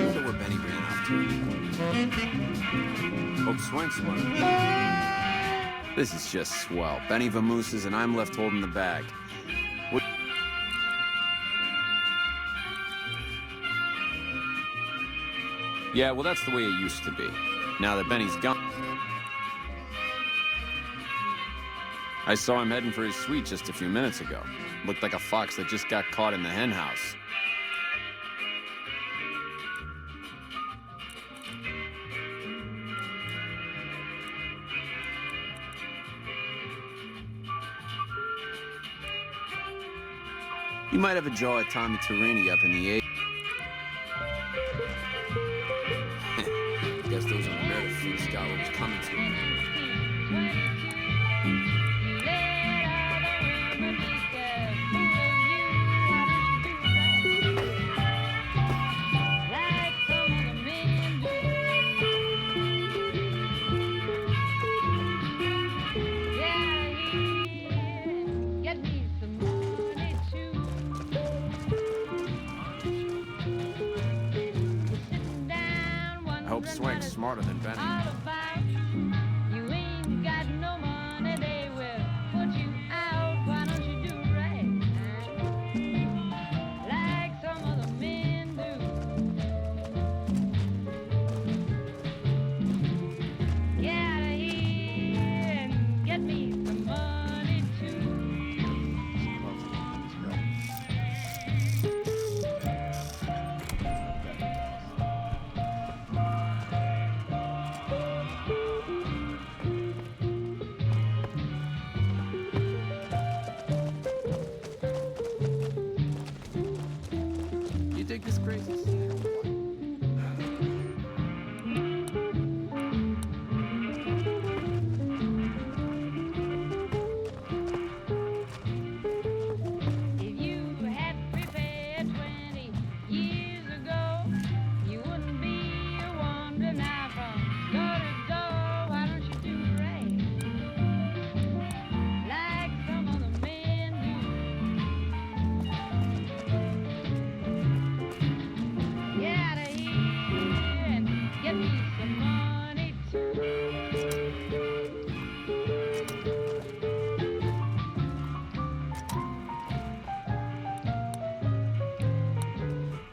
wonder where Benny ran off to. Hope Swank's one. This is just swell. Benny vamooses and I'm left holding the bag. Yeah, well, that's the way it used to be. Now that Benny's gone. I saw him heading for his suite just a few minutes ago. Looked like a fox that just got caught in the hen house. You might have a jaw at Tommy Torini up in the 80s. Guess those are rare food scholars coming to him. I hope Swank's smarter than Benny. You dig this crazy stuff? If you had prepared 20 years ago, you wouldn't be wandering out from door to door. Why don't you do right like some other men do? Get out of here and get me some money too.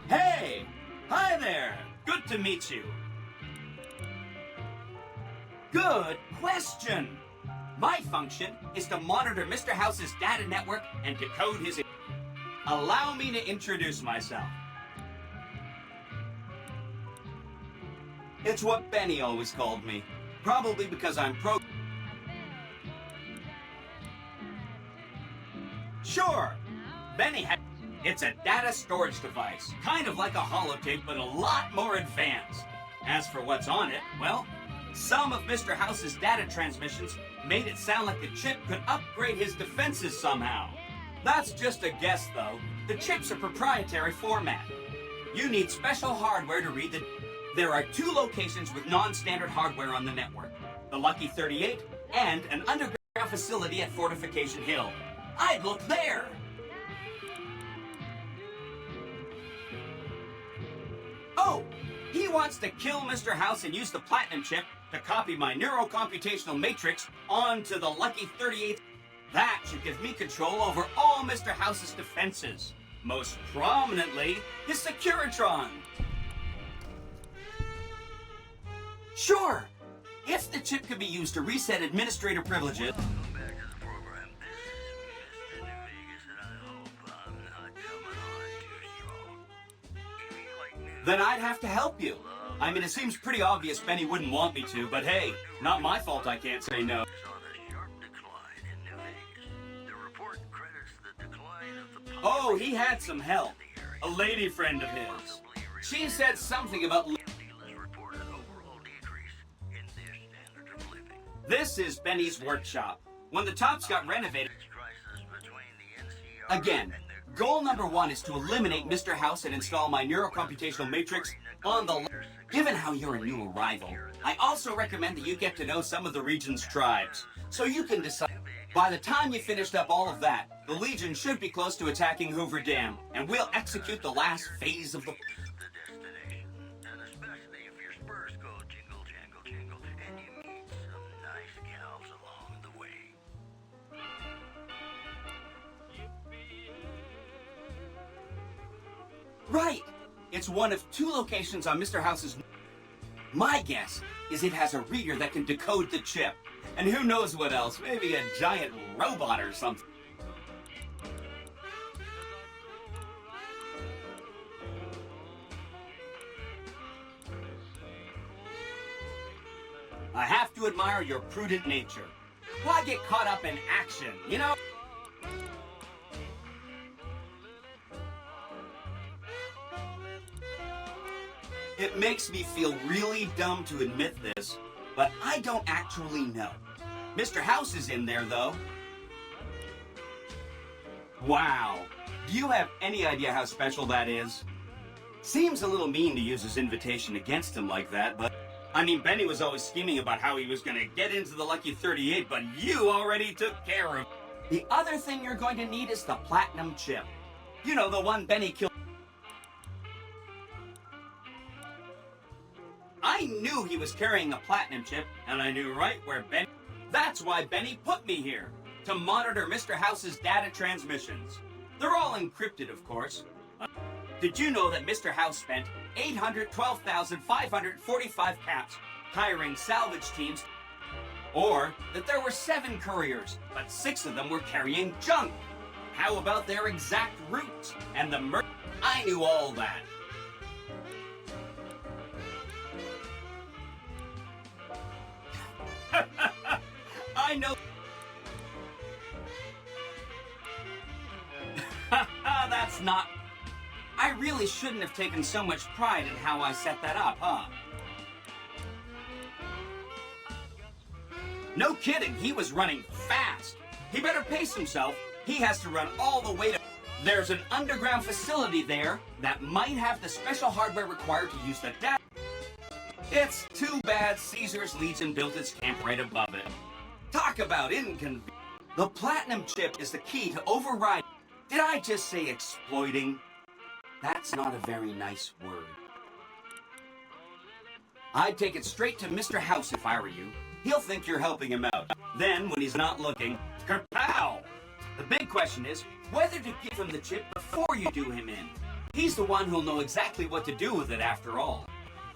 Hey! Hi there! Good to meet you. Good question! My function is to monitor Mr. House's data network and decode his... Allow me to introduce myself. It's what Benny always called me. Probably because I'm Sure! Benny had... It's a data storage device, kind of like a holotape, but a lot more advanced. As for what's on it, well, some of Mr. House's data transmissions made it sound like the chip could upgrade his defenses somehow. That's just a guess, though. The chip's a proprietary format. You need special hardware to read the... There are 2 locations with non-standard hardware on the network. The Lucky 38 and an underground facility at Fortification Hill. I'd look there! Oh, he wants to kill Mr. House and use the Platinum chip to copy my neurocomputational matrix onto the Lucky 38. That should give me control over all Mr. House's defenses. Most prominently, his Securitron. Sure, if the chip could be used to reset administrator privileges... Welcome back to the program. This is Mr. New Vegas, and I hope I'm not coming on too strong. If you like news, Then I'd have to help you. I mean, it seems pretty obvious Benny wouldn't want me to, but hey, not my fault I can't say no. saw the sharp decline in New Vegas. The report credits the decline of the Oh, he had some help. A lady friend of his. possibly She said something about... dealers reported overall decrease in their standard of living. This is Benny's workshop. When the tops got renovated... This crisis between the NCR Again, and their goal number 1 is to eliminate Mr. House and install my neurocomputational matrix on the... Given how you're a new arrival, I also recommend that you get to know some of the region's tribes, so you can decide... By the time you finished up all of that, the Legion should be close to attacking Hoover Dam, and we'll execute the last phase of the... The destination, and especially if your spurs go jingle, jangle, jingle, and you meet some nice gals along the way. Right! It's one of 2 locations on Mr. House's... My guess is it has a reader that can decode the chip. And who knows what else, maybe a giant robot or something. I have to admire your prudent nature. Why get caught up in action, you know? It makes me feel really dumb to admit this, but I don't actually know. Mr. House is in there, though. Wow. Do you have any idea how special that is? Seems a little mean to use his invitation against him like that, but... I mean, Benny was always scheming about how he was going to get into the Lucky 38, but you already took care of... The other thing you're going to need is the platinum chip. You know, the one Benny killed... I knew he was carrying a platinum chip, and I knew right where Benny... That's why Benny put me here, to monitor Mr. House's data transmissions. They're all encrypted, of course. Did you know that Mr. House spent 812,545 caps hiring salvage teams? Or that there were 7 couriers, but 6 of them were carrying junk? How about their exact routes and the I knew all that. I know. That's not... I really shouldn't have taken so much pride in how I set that up, huh? No kidding, he was running fast. He better pace himself. He has to run all the way to... There's an underground facility there that might have the special hardware required to use the data. It's too bad Caesar's Legion built its camp right above it. Talk about inconvenient. The platinum chip is the key to override... Did I just say exploiting? That's not a very nice word. I'd take it straight to Mr. House if I were you. He'll think you're helping him out. Then, when he's not looking, kerpow! The big question is whether to give him the chip before you do him in. He's the one who'll know exactly what to do with it after all.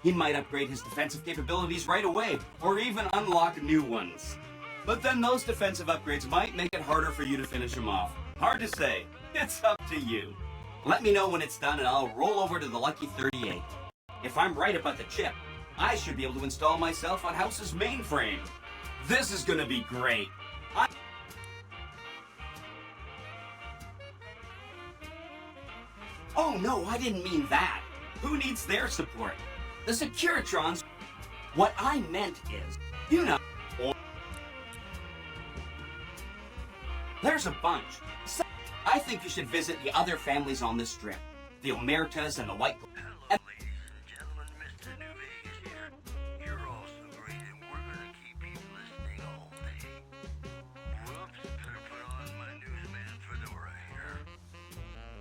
He might upgrade his defensive capabilities right away, or even unlock new ones. But then those defensive upgrades might make it harder for you to finish him off. Hard to say. It's up to you. Let me know when it's done and I'll roll over to the Lucky 38. If I'm right about the chip, I should be able to install myself on House's mainframe. This is gonna be great. Oh no, I didn't mean that. Who needs their support? The Securitrons... What I meant is, you know... There's a bunch. I think you should visit the other families on this strip. The Omertas and the White... Hello, ladies and gentlemen, Mr. New Vegas here. You're all so great, and we're gonna keep you listening all day. Whoops, better put on my newsman fedora here.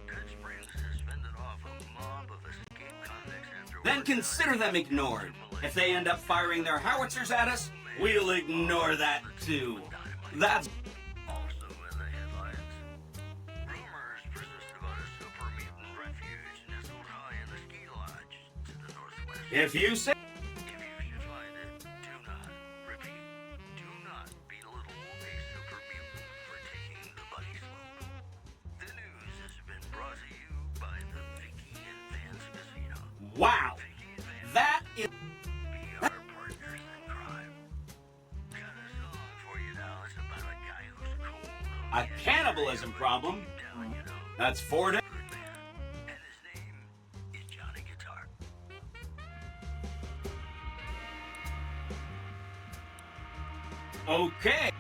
Good Springs has fended off a mob of escaped convicts after... Then consider them ignored. If they end up firing their howitzers at us, we'll ignore that too. That's... Also in the headlines, rumors persist about a super mutant refuge nestled high in the ski lodge to the northwest. If you say... If you should find it, do not, repeat, do not belittle a super mutant for taking the bunny slope. The news has been brought to you by the Vicky and Vance Casino. Wow! Vicky and Vance That is... PR partners in crime. Got a song for you now. It's about a guy who's cold. A cannibalism problem? Down, you know. That's 4 days. Good man. And his name is Johnny Guitar. Okay.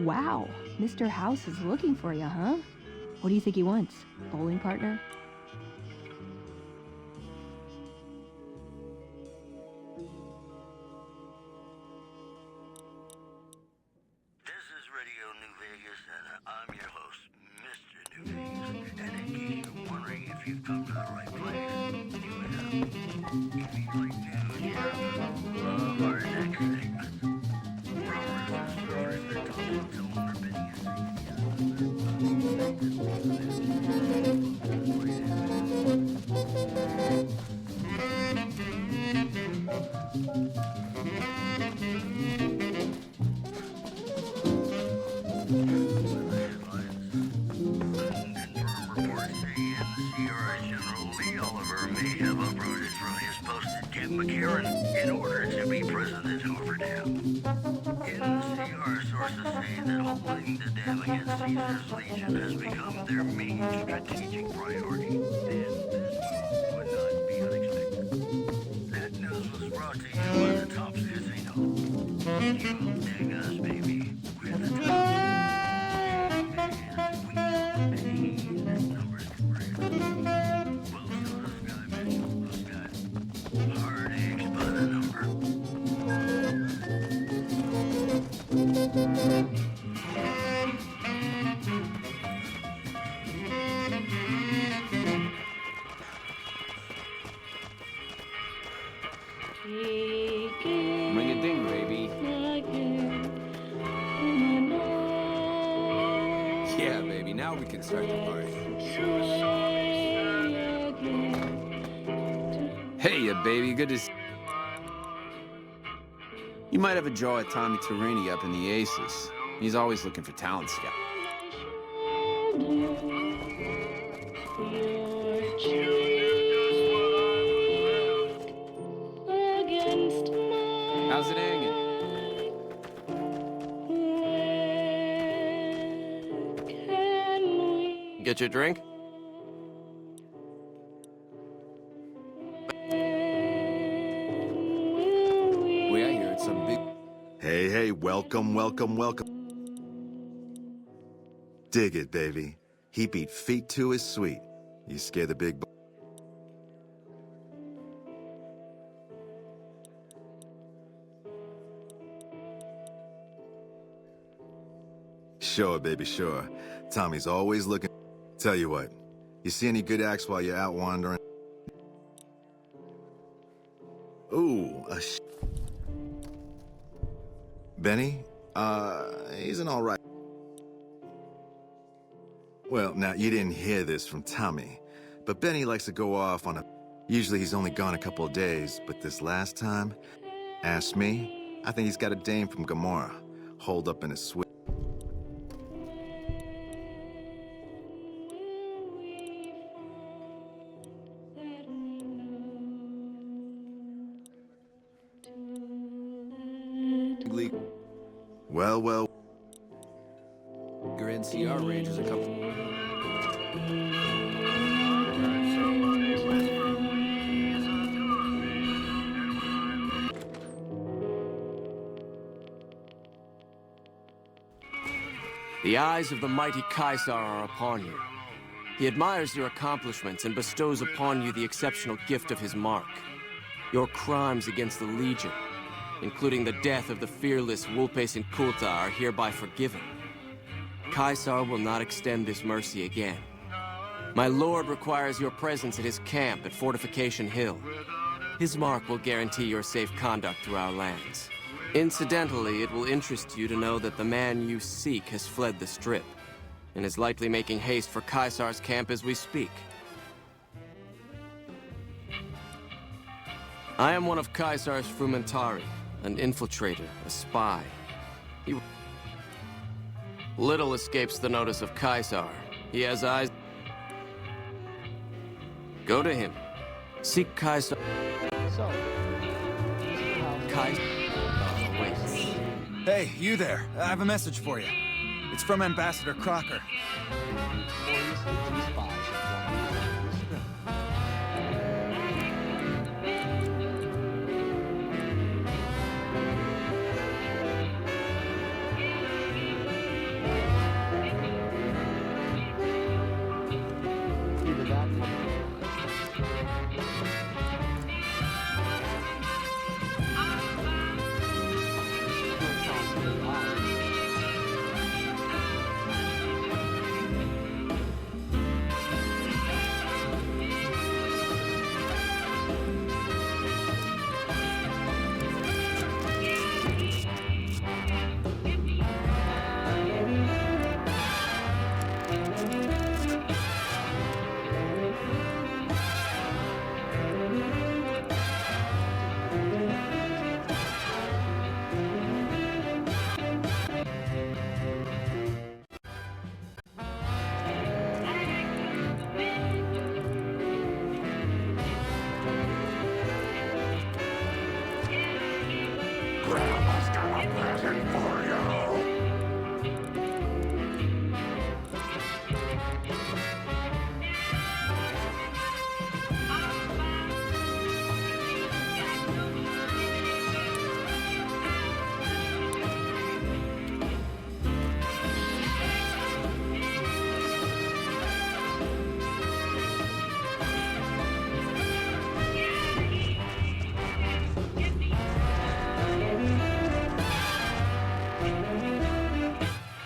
Wow, Mr. House is looking for you, huh? What do you think he wants? Bowling partner? This is Radio New Vegas, and I'm your host, Mr. New Vegas. And in case you're wondering if you've come to the right place, you have. If you like news, our next segment. Brokers and surfers, they're talking to owner in order to be president over dam. NCR sources say that holding the dam against Caesar's Legion has become their main strategic priority, and this move would not be unexpected. That news was brought to you by the Tops Casino. You will dig us, baby. We're the Tops. Ring a ding, baby. Yeah, baby, now we can start the party. Hey, baby, good to see. You might have a draw at Tommy Torini up in the Aces. He's always looking for talent scout. How's it hanging? Get your drink? Way I hear it's some big... Hey, welcome. Dig it, baby. He beat feet to his sweet. You scare the big... Sure, baby, sure. Tommy's always looking... Tell you what, you see any good acts while you're out wandering? Ooh, Benny? He's an all right... Well, now, you didn't hear this from Tommy, but Benny likes to go off on a... Usually he's only gone a couple of days, but this last time, ask me, I think he's got a dame from Gomorrah, holed up in a suite. Well. Your NCR Rangers a couple... The eyes of the mighty Caesar are upon you. He admires your accomplishments and bestows upon you the exceptional gift of his mark. Your crimes against the Legion, including the death of the fearless Vulpes and Kulta, are hereby forgiven. Caesar will not extend this mercy again. My lord requires your presence at his camp at Fortification Hill. His mark will guarantee your safe conduct through our lands. Incidentally, it will interest you to know that the man you seek has fled the Strip, and is likely making haste for Caesar's camp as we speak. I am one of Caesar's frumentari, an infiltrator, a spy. Little escapes the notice of Caesar. He has eyes... Go to him. Seek Caesar... Caesar awaits. Hey, you there. I have a message for you. It's from Ambassador Crocker.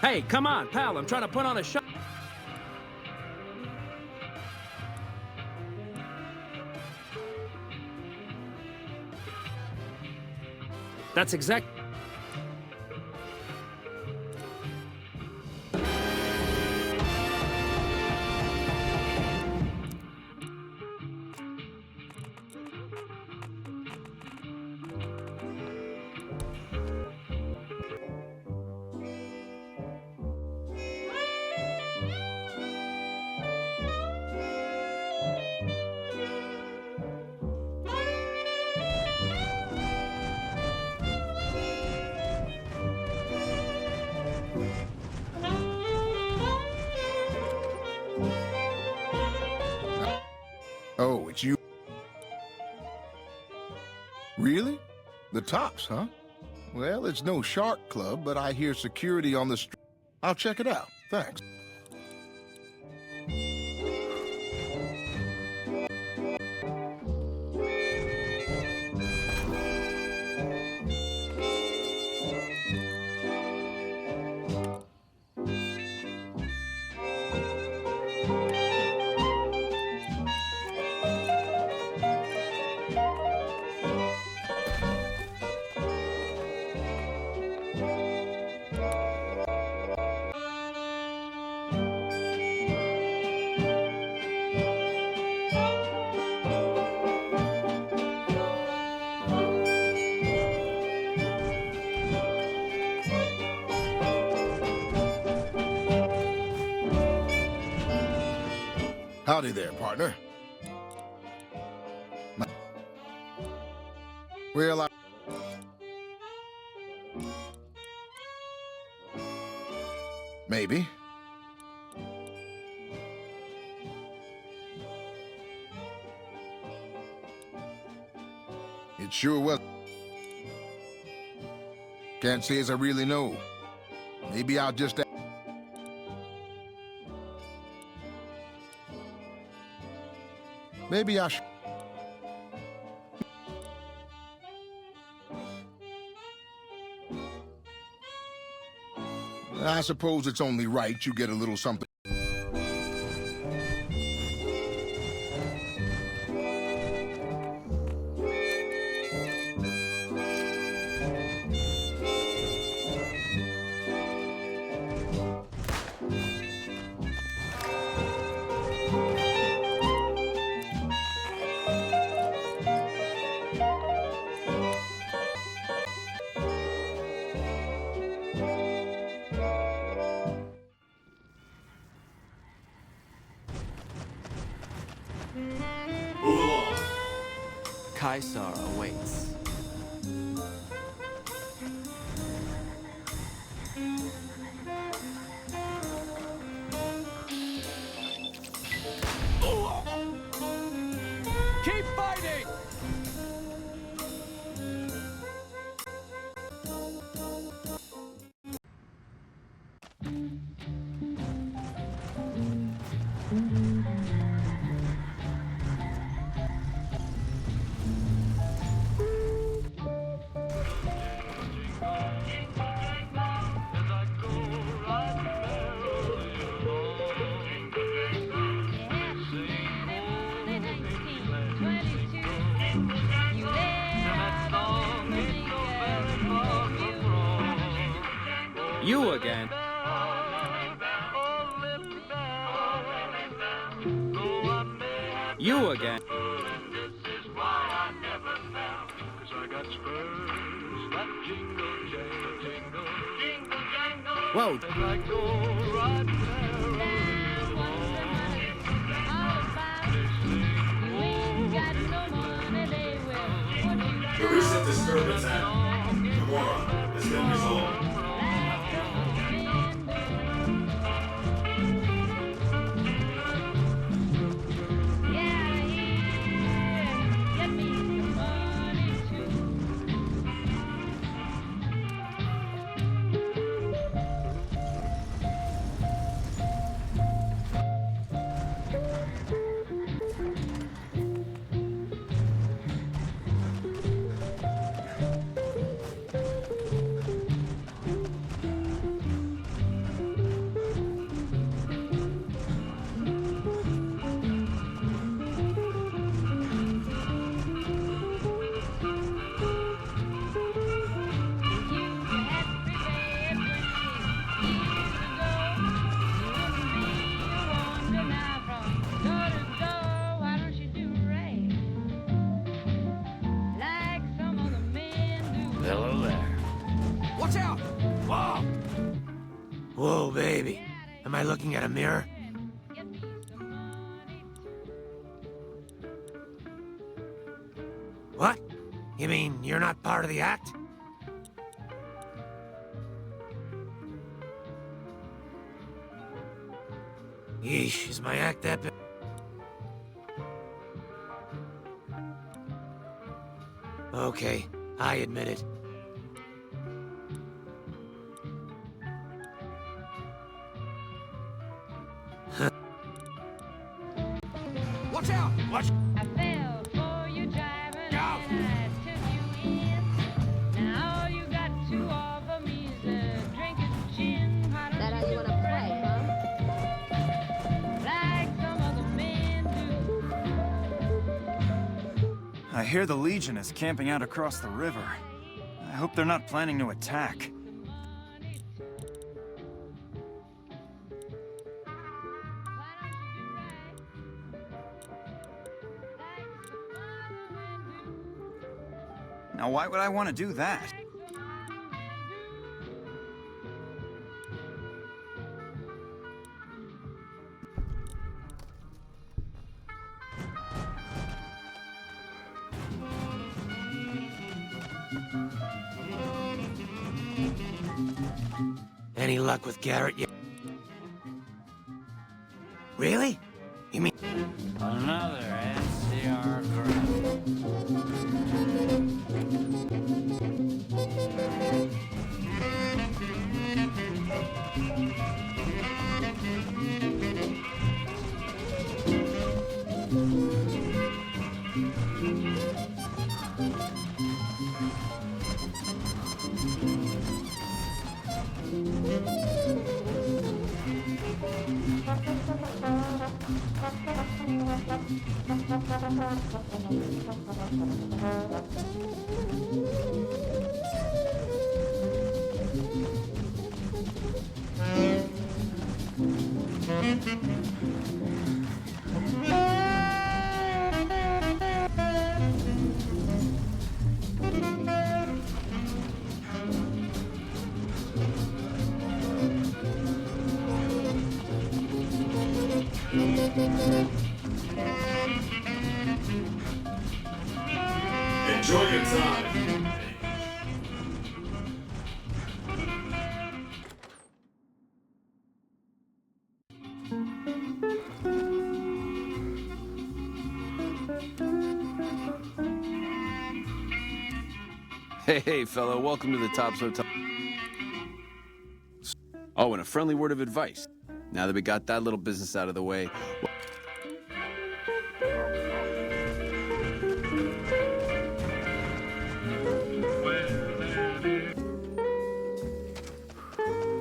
Hey, come on, pal, I'm trying to put on a show. That's exact. Oh, it's you. Really? The Tops, huh? Well, it's no shark club, but I hear security on the street. I'll check it out. Thanks. Howdy there, partner. Well, maybe. It sure was. Can't say as I really know. Maybe I'll just... Maybe I should... I suppose it's only right you get a little something. Caesar awaits. Keep fighting! You again. You again. Whoa. The recent disturbance at Gamora has been resolved. Watch out! Whoa! Whoa, baby. Am I looking at a mirror? What? You mean you're not part of the act? Yeesh, is my act that bad? Okay, I admit it. Watch out! Watch! I fell for you driving and I took you in. Now all you got to offer me is a drink of gin. Why don't That how you wanna play, huh? like some other men do? I hear the Legion is camping out across the river. I hope they're not planning to attack. Now, why would I want to do that? Any luck with Garrett yet? Really? You mean... Another NCR girl. Enjoy your time. Hey, fellow, welcome to the Tops Hotel. Oh, and a friendly word of advice. Now that we got that little business out of the way...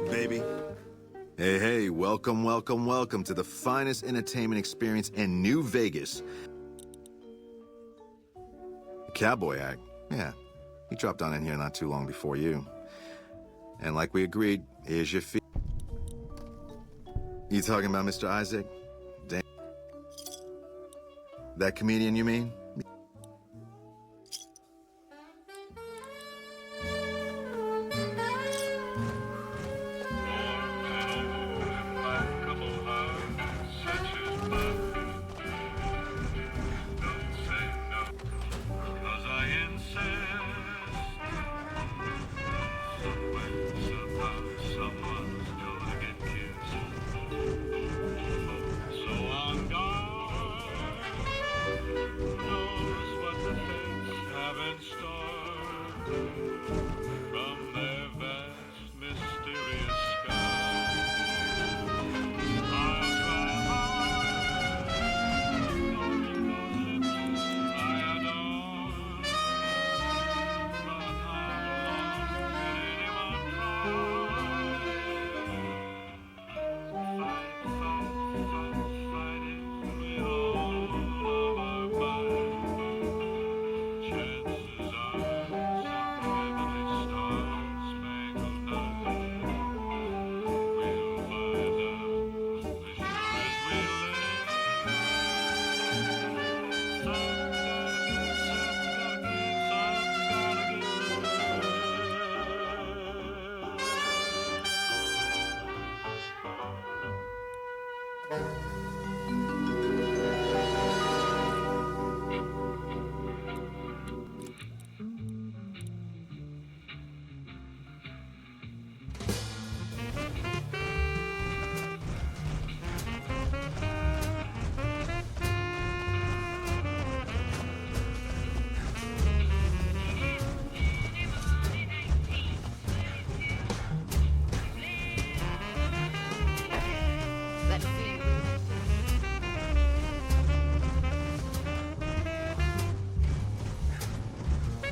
Baby. Hey, welcome to the finest entertainment experience in New Vegas. Cowboy act, yeah. He dropped on in here not too long before you. And like we agreed, here's your fee. You talking about Mr. Isaac? Damn. That comedian, you mean? So on guard,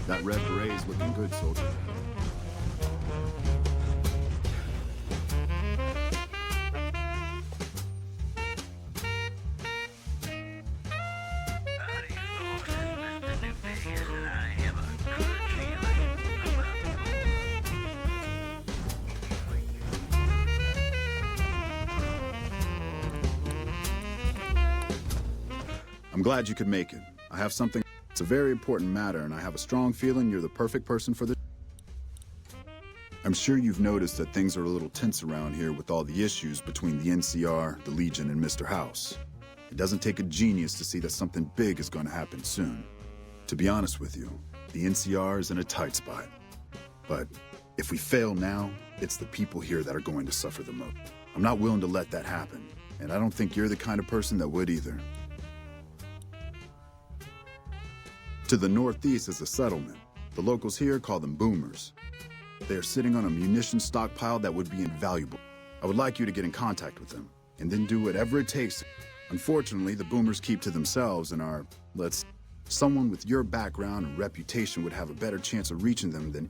That red beret's looking good, soldier. I'm glad you could make it. I have something. It's a very important matter, and I have a strong feeling you're the perfect person for this. I'm sure you've noticed that things are a little tense around here with all the issues between the NCR, the Legion, and Mr. House. It doesn't take a genius to see that something big is going to happen soon. To be honest with you, the NCR is in a tight spot. But if we fail now, it's the people here that are going to suffer the most. I'm not willing to let that happen, and I don't think you're the kind of person that would either. To the northeast is a settlement. The locals here call them boomers. They are sitting on a munition stockpile that would be invaluable. I would like you to get in contact with them, and then do whatever it takes. Unfortunately, the boomers keep to themselves and are, someone with your background and reputation would have a better chance of reaching them than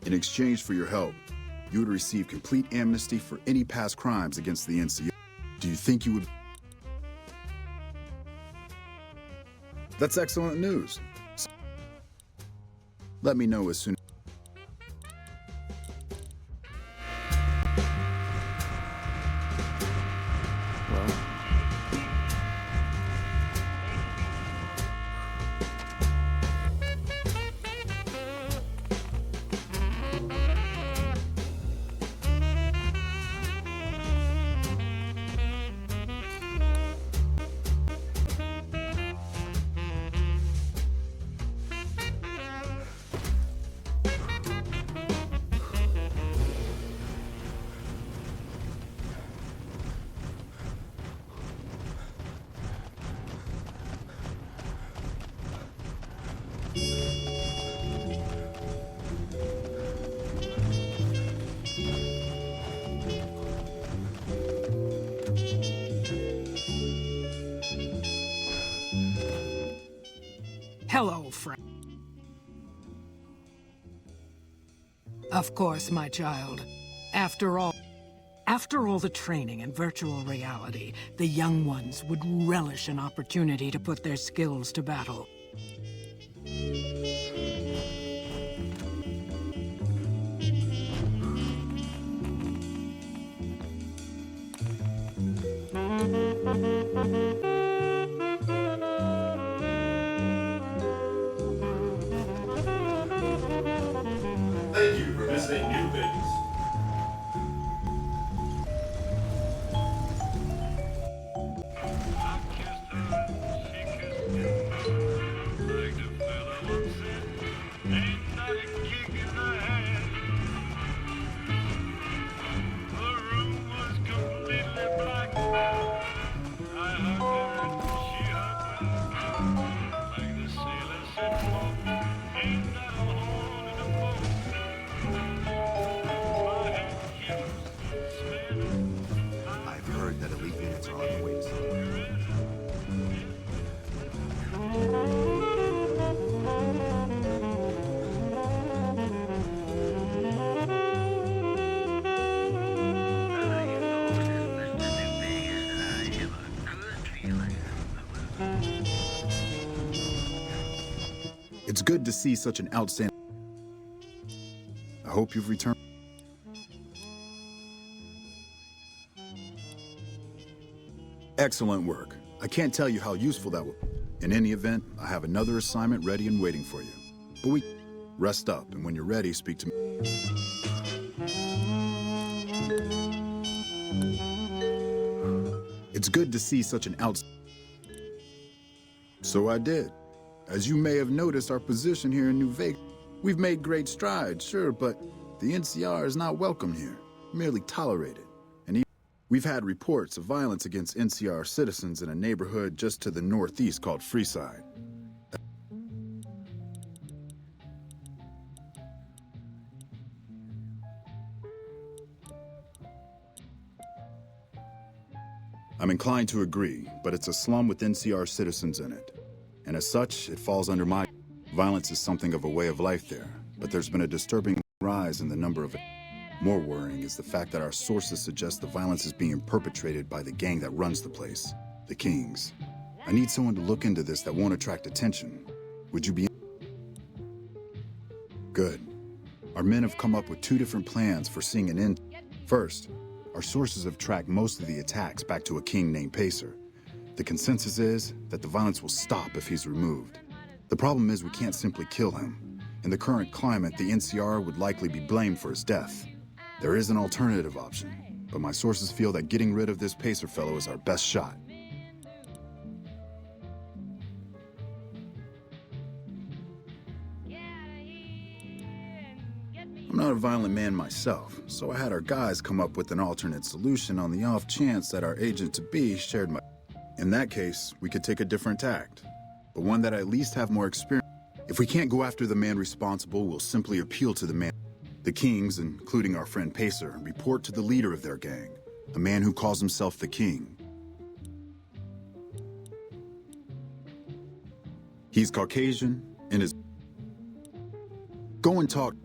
in exchange for your help. You would receive complete amnesty for any past crimes against the NCO. Do you think you would? That's excellent news. Let me know as soon. Hello, friend. Of course, my child. After all the training in virtual reality, the young ones would relish an opportunity to put their skills to battle. Thank you for visiting New Vegas. I've heard that elite units are on the way to somewhere. It's good to see such an outstanding. I hope you've returned. Excellent work. I can't tell you how useful that will. In any event, I have another assignment ready and waiting for you. But rest up, and when you're ready, speak to me. It's It's good to see such an So I did. As you may have noticed, our position here in New Vegas, we've made great strides, sure, but the NCR is not welcome here, merely tolerated. And we've had reports of violence against NCR citizens in a neighborhood just to the northeast called Freeside. I'm inclined to agree, but it's a slum with NCR citizens in it. And as such, it falls under my... Violence is something of a way of life there, but there's been a disturbing rise in the number of... More worrying is the fact that our sources suggest the violence is being perpetrated by the gang that runs the place, the Kings. I need someone to look into this that won't attract attention. Would you be... Good. Our men have come up with 2 different plans for seeing an end. First, our sources have tracked most of the attacks back to a king named Pacer. The consensus is that the violence will stop if he's removed. The problem is we can't simply kill him. In the current climate, the NCR would likely be blamed for his death. There is an alternative option, but my sources feel that getting rid of this Pacer fellow is our best shot. I'm not a violent man myself, so I had our guys come up with an alternate solution on the off chance that our agent-to-be shared my... In that case, we could take a different tact, but one that I at least have more experience. If we can't go after the man responsible, we'll simply appeal to the man. The Kings, including our friend Pacer, report to the leader of their gang, a man who calls himself the King. He's Caucasian and is... Go and talk...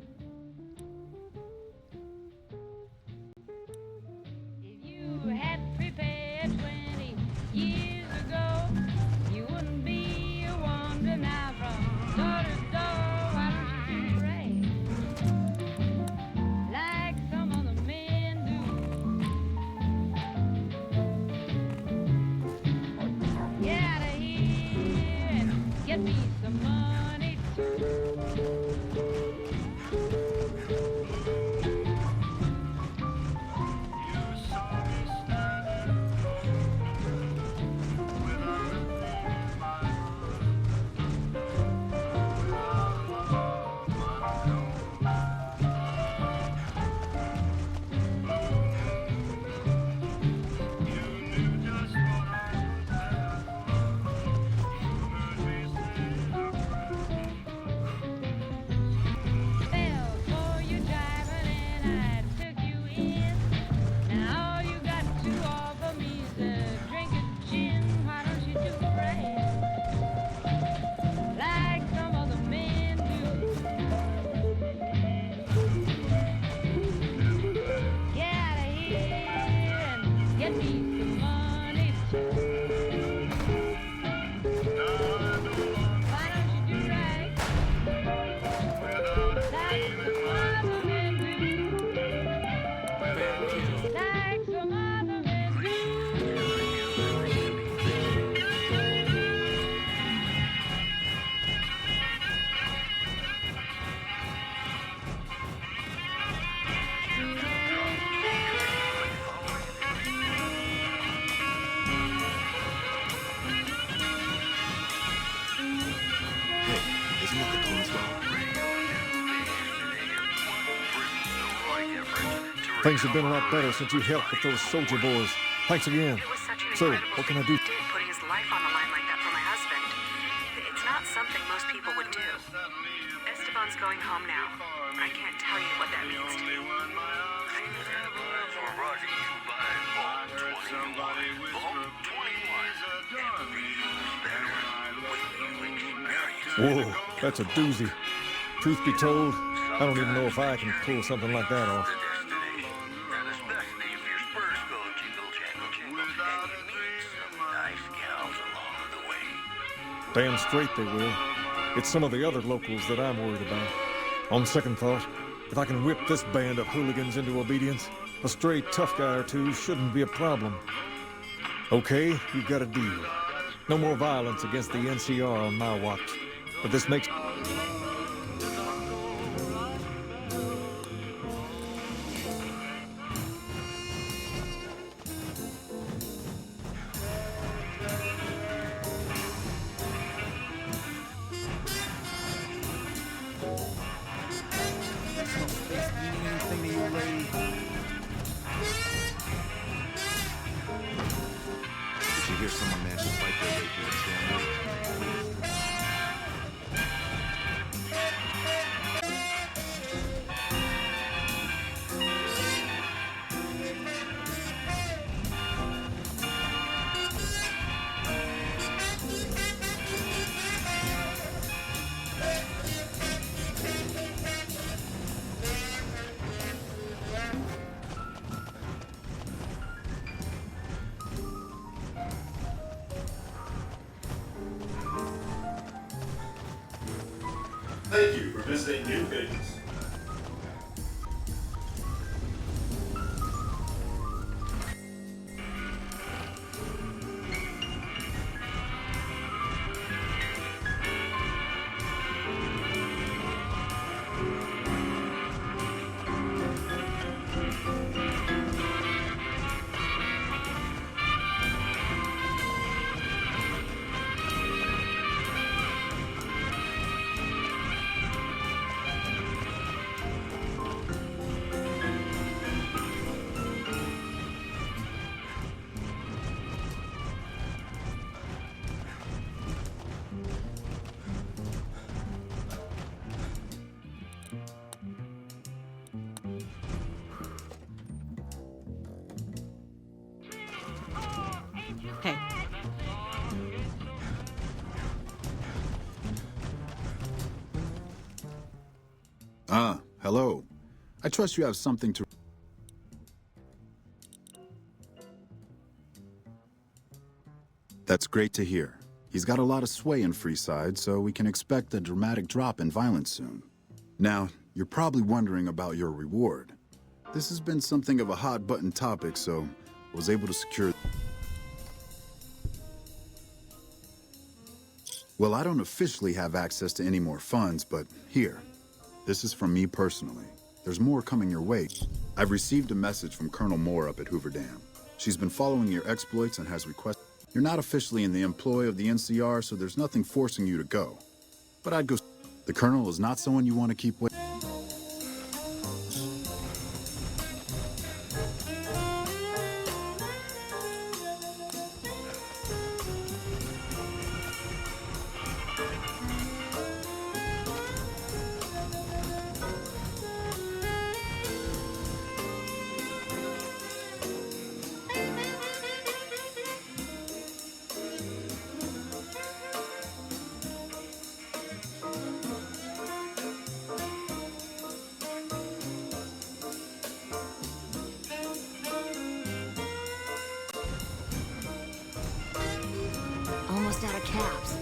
Things have been a lot better since you helped with those soldier boys. Thanks again. So, what can I do? Putting his life on the line like that for my husband. It's not something most people would do. Esteban's going home now. I can't tell you what that means to me. Whoa, that's a doozy. Truth be told, I don't even know if I can pull something like that off. Damn straight they will. It's some of the other locals that I'm worried about. On second thought, if I can whip this band of hooligans into obedience, a stray tough guy or two shouldn't be a problem. Okay, you've got a deal. No more violence against the NCR on my watch. But this makes... Did you hear someone managed to fight their way through the channel? Thank you for visiting New Pages. Hey. Ah, hello. I trust you have something to... That's great to hear. He's got a lot of sway in Freeside, so we can expect a dramatic drop in violence soon. Now, you're probably wondering about your reward. This has been something of a hot-button topic, so I was able to secure... Well, I don't officially have access to any more funds, but here. This is from me personally. There's more coming your way. I've received a message from Colonel Moore up at Hoover Dam. She's been following your exploits and has requested... You're not officially in the employ of the NCR, so there's nothing forcing you to go. But I'd go... The Colonel is not someone you want to keep waiting. Almost out of caps.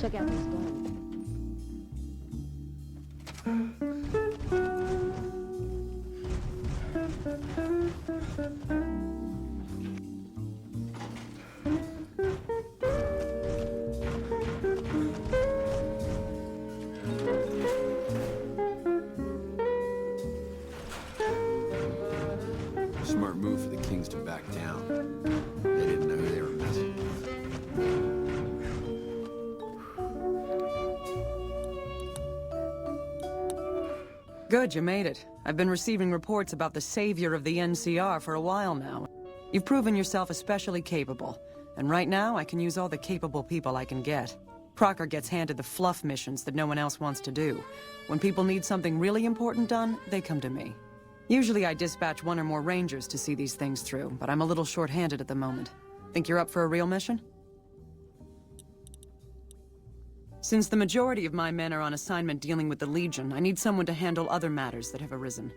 Check out this one. Smart move for the Kings to back down. They didn't know who they were messing with. Good, you made it. I've been receiving reports about the savior of the NCR for a while now. You've proven yourself especially capable, and right now I can use all the capable people I can get. Crocker gets handed the fluff missions that no one else wants to do. When people need something really important done, they come to me. Usually I dispatch one or more rangers to see these things through, but I'm a little short-handed at the moment. Think you're up for a real mission? Since the majority of my men are on assignment dealing with the Legion, I need someone to handle other matters that have arisen.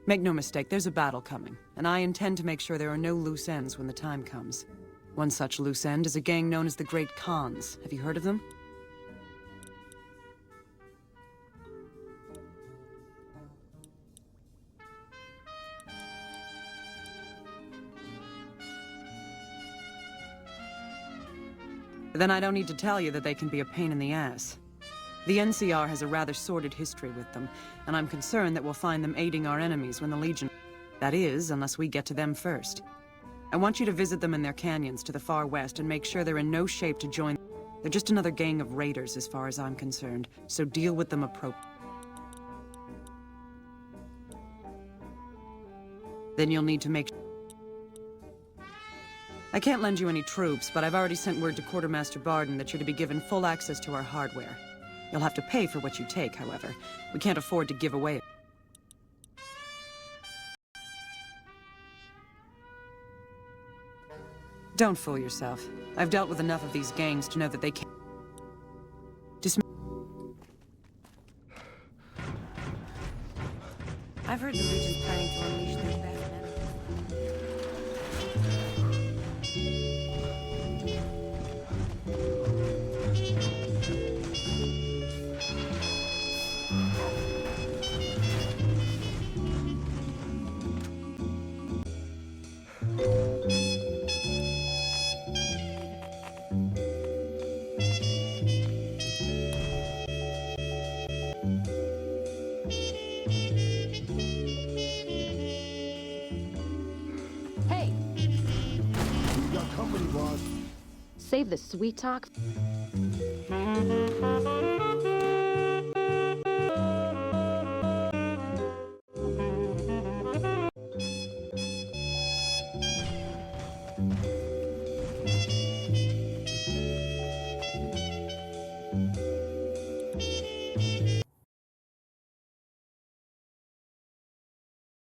Make no mistake, there's a battle coming, and I intend to make sure there are no loose ends when the time comes. One such loose end is a gang known as the Great Khans. Have you heard of them? Then I don't need to tell you that they can be a pain in the ass. The NCR has a rather sordid history with them, and I'm concerned that we'll find them aiding our enemies when the Legion... That is, unless we get to them first. I want you to visit them in their canyons to the far west and make sure they're in no shape to join... They're just another gang of raiders as far as I'm concerned, so deal with them appropriately. Then you'll need to make... I can't lend you any troops, but I've already sent word to Quartermaster Barden that you're to be given full access to our hardware. You'll have to pay for what you take, however. We can't afford to give away it. Don't fool yourself. I've dealt with enough of these gangs to know that they can't... I've heard the Legion's planning to unleash their bad men. Save the sweet talk.